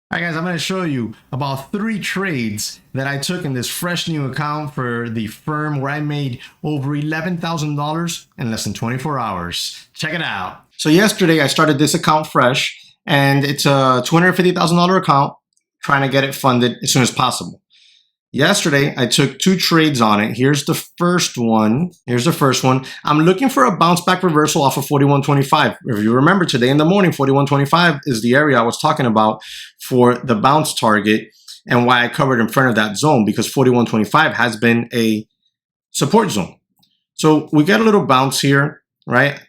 All right, guys, I'm going to show you about 3 trades that I took in this fresh new account for the firm where I made over $11,000 in less than 24 hours. Check it out. So yesterday I started this account fresh, and it's a $250,000 account, trying to get it funded as soon as possible. Yesterday, I took 2 trades on it. Here's the first one. I'm looking for a bounce back reversal off of 41.25. If you remember today in the morning, 41.25 is the area I was talking about for the bounce target and why I covered in front of that zone, because 41.25 has been a support zone. So we get a little bounce here, right?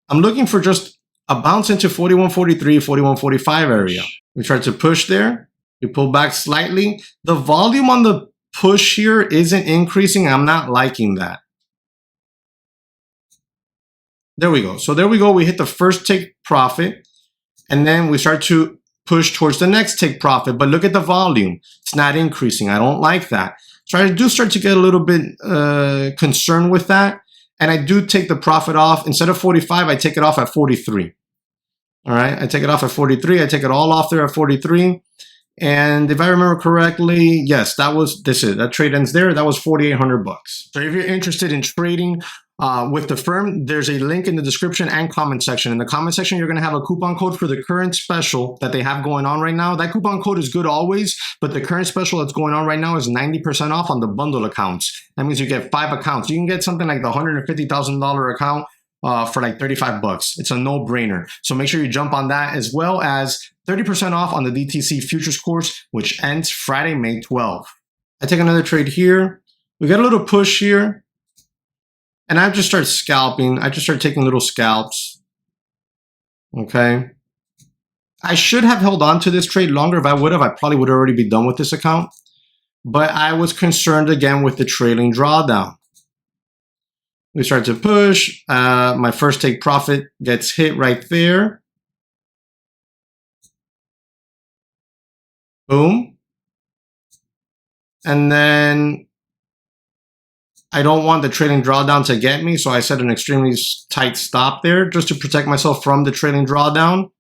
I'm looking for just a bounce into 41.43, 41.45 area. We tried to push there. We pull back slightly. The volume on the push here isn't increasing. I'm not liking that. There we go. So there we go. We hit the first take profit, and then we start to push towards the next take profit. But look at the volume. It's not increasing. I don't like that. So I do start to get a little bit concerned with that. And I do take the profit off. Instead of 45, I take it off at 43. All right. I take it off at 43. I take it all off there at 43. And if I remember correctly, yes, that trade ends there. That was 4,800 bucks. So if you're interested in trading with the firm, there's a link in the description and comment section. In the comment section, you're going to have a coupon code for the current special that they have going on right now. That coupon code is good always, but the current special that's going on right now is 90% off on the bundle accounts. That means you get 5 accounts. You can get something like the $150,000 account for like 35 bucks. It's a no-brainer. So make sure you jump on that, as well as 30% off on the DTC futures course, which ends Friday, May 12th. I take another trade here. We got a little push here, and I just start scalping. I just start taking little scalps. Okay. I should have held on to this trade longer. If I would have, I probably would already be done with this account. But I was concerned again with the trailing drawdown. We start to push. My first take profit gets hit right there. Boom. And then I don't want the trailing drawdown to get me, so I set an extremely tight stop there just to protect myself from the trailing drawdown.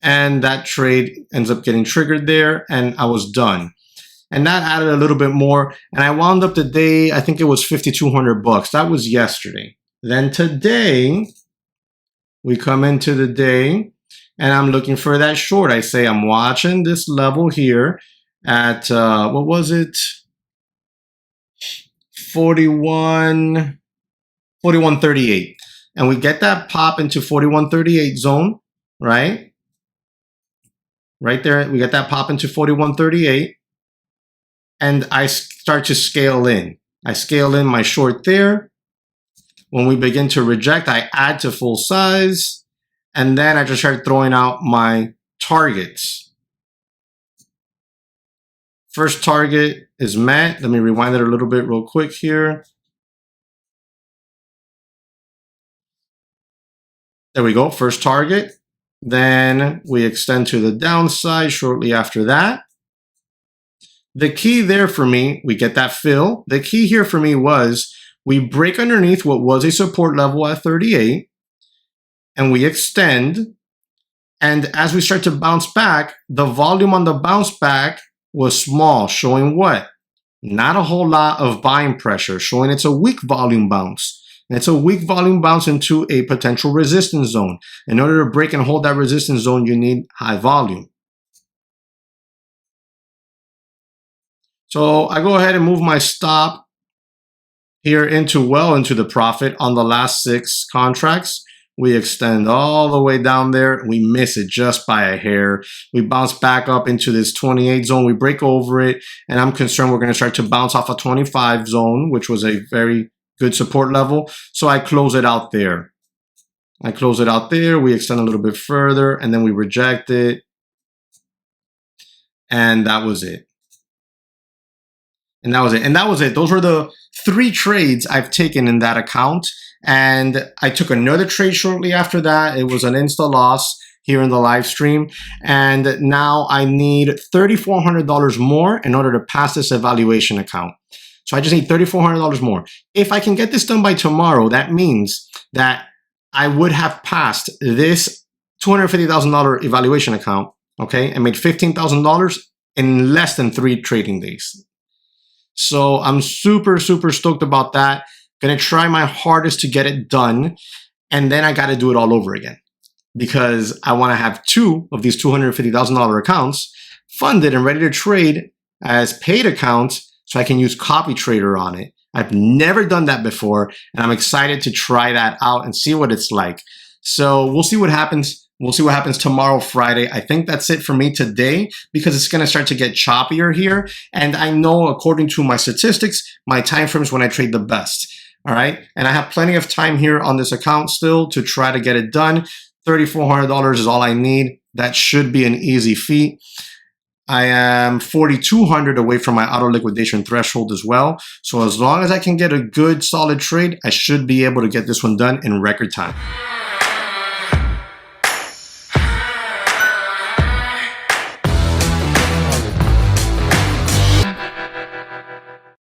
And that trade ends up getting triggered there, and I was done. And that added a little bit more, and I wound up the day, I think it was 5,200 bucks. That was yesterday. Then today, we come into the day, and I'm looking for that short. I say I'm watching this level here at, what was it? 41.38. And we get that pop into 41.38 zone, right? Right there, we get that pop into 41.38. And I start to scale in. I scale in my short there. When we begin to reject, I add to full size. And then I just start throwing out my targets. First target is met. Let me rewind it a little bit real quick here. There we go, first target. Then we extend to the downside shortly after that. The key there for me, we get that fill. The key here for me was we break underneath what was a support level at 38, and we extend. And as we start to bounce back, the volume on the bounce back was small, showing what? Not a whole lot of buying pressure, showing it's a weak volume bounce. And it's a weak volume bounce into a potential resistance zone. In order to break and hold that resistance zone, you need high volume. So I go ahead and move my stop here well into the profit on the last 6 contracts. We extend all the way down there. We miss it just by a hair. We bounce back up into this 28 zone. We break over it, and I'm concerned we're going to start to bounce off a 25 zone, which was a very good support level. So I close it out there. We extend a little bit further, and then we reject it. And that was it. And that was it. Those were the 3 trades I've taken in that account. And I took another trade shortly after that. It was an insta loss here in the live stream. And now I need $3,400 more in order to pass this evaluation account. So I just need $3,400 more. If I can get this done by tomorrow, that means that I would have passed this $250,000 evaluation account okay, and made $15,000 in less than 3 trading days. So I'm super, super stoked about that. Gonna try my hardest to get it done. And then I got to do it all over again because I want to have 2 of these $250,000 accounts funded and ready to trade as paid accounts so I can use copy trader on it. I've never done that before, and I'm excited to try that out and see what it's like. So we'll see what happens. We'll see what happens tomorrow, Friday. I think that's it for me today because it's going to start to get choppier here. And I know, according to my statistics, my time frame is when I trade the best. All right. And I have plenty of time here on this account still to try to get it done. $3,400 is all I need. That should be an easy feat. I am 4,200 away from my auto liquidation threshold as well. So as long as I can get a good solid trade, I should be able to get this one done in record time.